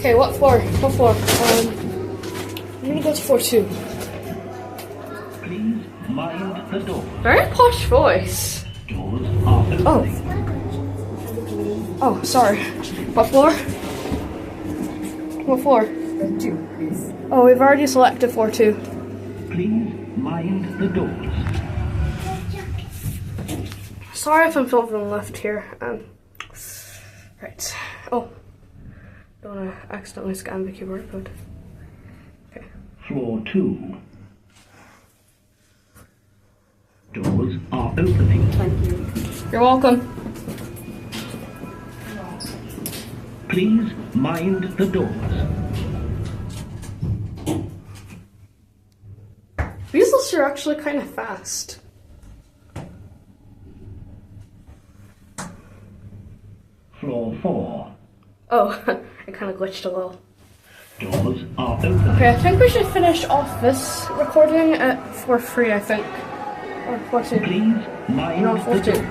Okay, what floor? What floor? I'm gonna go to floor 2. Please mind the doors. Very posh voice. Doors are opening. Oh, sorry. What floor? What floor? 2, please. Oh, we've already selected floor 2. Please mind the doors. Sorry if I'm filming left here. Right. Oh. Don't want to accidentally scan the keyboard code. Okay. Floor 2. Doors are opening. Thank you. You're welcome. Please mind the doors. These lists are actually kind of fast. Floor 4. Oh, I kind of glitched a little. Doors are opening. Okay, I think we should finish off this recording at floor 3, I think. Or floor 2. Please mind No, floor the 2. doors.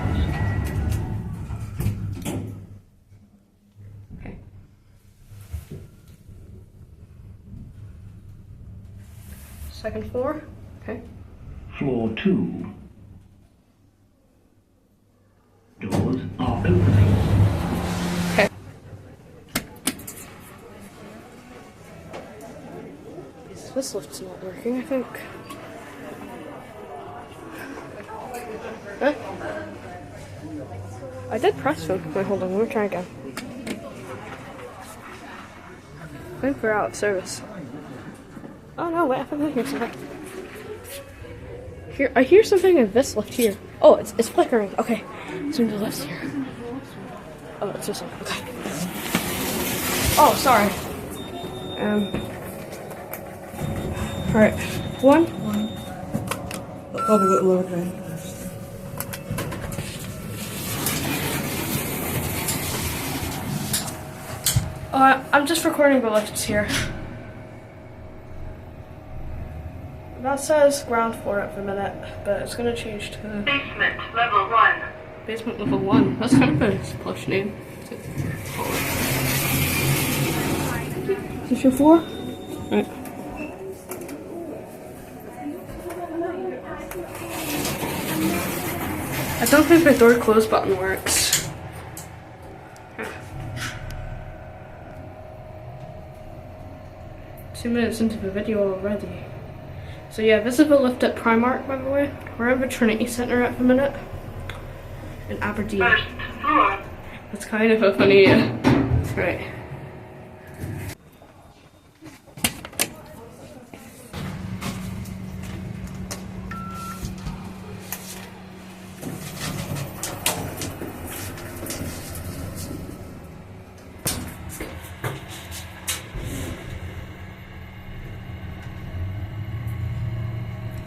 Okay. Second floor. Okay. Floor 2. Doors are opening. Okay. This lift's not working, I think. Huh? I did press them. Wait, hold on, let me try again. I think we're out of service. Oh no, wait, I think I hear something. Here, I hear something in this lift here. Oh, it's flickering. Okay, it's in the lift here. Oh, it's this one. Okay. Oh, sorry. Alright. 1. Probably got lower ground. I'm just recording the lifts here. That says ground floor at the minute, but it's gonna change to Basement level 1. basement level 1. That's kind of a plush name. Is this your floor? Right. I don't think the door close button works. 2 minutes into the video already. So yeah, this is the lift at Primark, by the way. We're at the Trinity Centre at the minute. In Aberdeen. First floor. That's kind of a funny, right.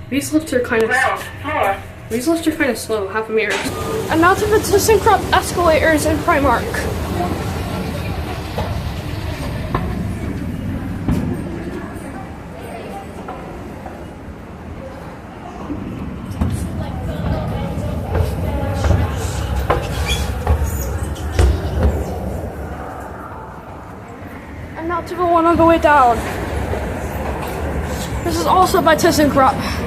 These lifts are kind of slow, half a meter. And now to the ThyssenKrupp escalators in Primark. And now to the one on the way down. This is also by ThyssenKrupp.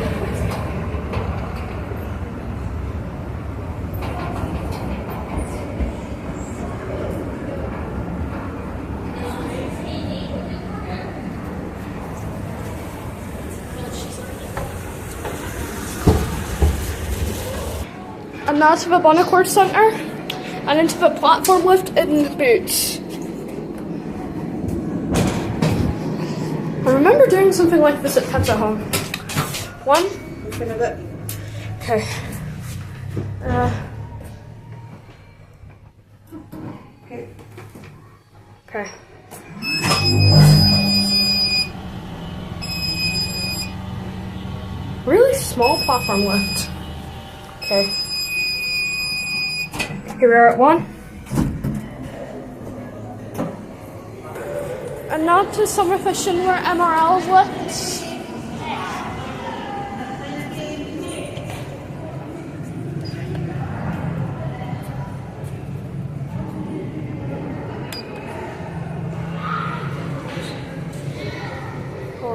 And now to the Bonnecourt Centre, and into the platform lift in Boots. I remember doing something like this at Pets at Home. 1. Finish it. Okay. Okay. Really small platform lift. Okay. Here we are at 1. And now to some of the Schindler MRL lifts.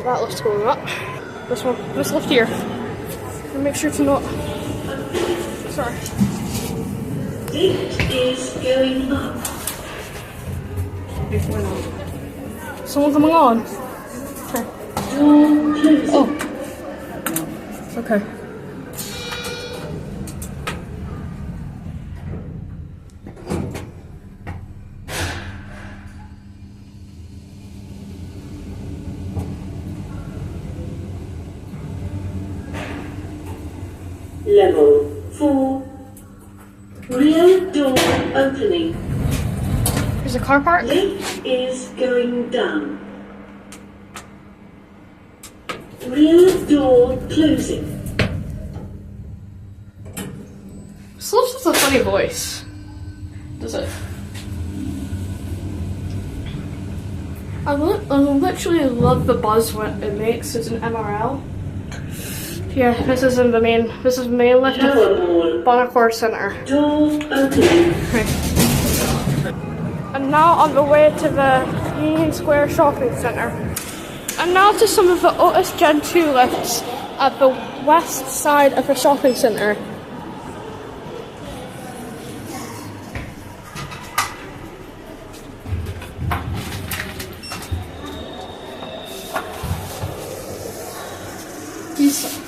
Oh, that lift's going up. This one, this lift here. And make sure to not. Sorry. Lift is going up. Someone coming on? Okay. Door closing. Oh. It's okay. Level 4. Rear door opening. There's a car park. Lift is going down. Rear door closing. This lift has a funny voice. Does it? I literally love the buzz when it makes. It's an MRL. Yeah, this is the main lift of Powerball. Bonaccord Centre. Door opening. I'm now on the way to the Union Square Shopping Centre. And now to some of the Otis Gen 2 lifts at the west side of the shopping centre.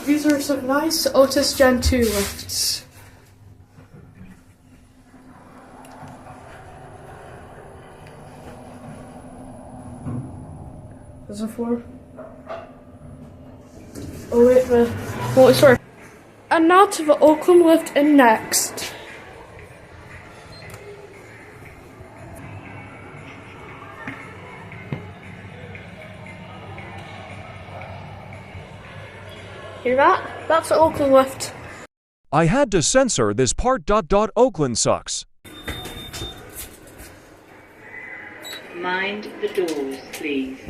These are some nice Otis Gen 2 lifts. There's a floor. Oh wait, sorry. And now to the Oakland lift in next. Hear that? That's the Oakland lift. I had to censor this part. Oakland sucks. Mind the doors, please.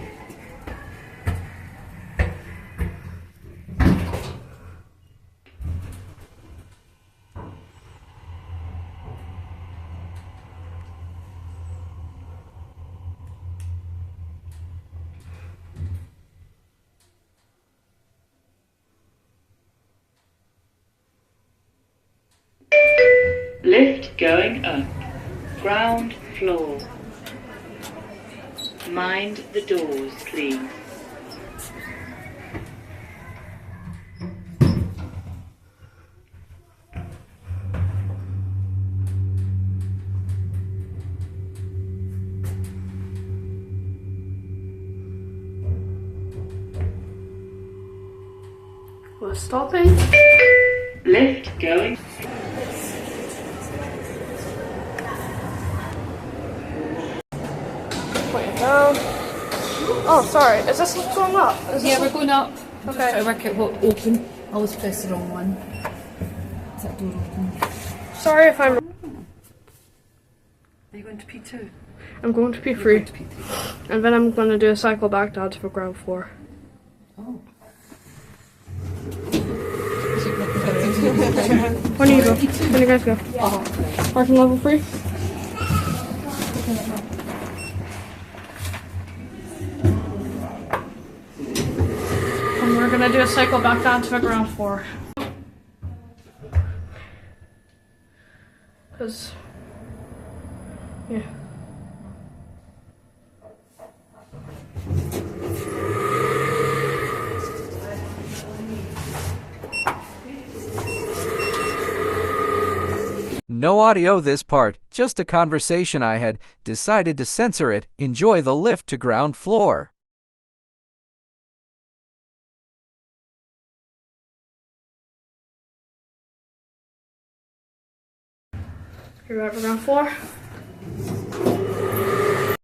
Lift going up. Ground floor. Mind the doors, please. We're stopping. Lift going. Point it down. Oh, sorry. Is this lift going up? Yeah, we're going up. Okay. Try to work out what open. I always press the wrong one. Is that door open? Sorry if I'm. Are you going to P2? I'm going to P3. And then I'm going to do a cycle back down to the ground floor. Oh. Where do you go? Where do you guys go? Parking level 3? And we're gonna do a cycle back down to the ground floor. Cause, yeah. No audio this part, just a conversation I had decided to censor it. Enjoy the lift to ground floor. Here we are at the ground floor.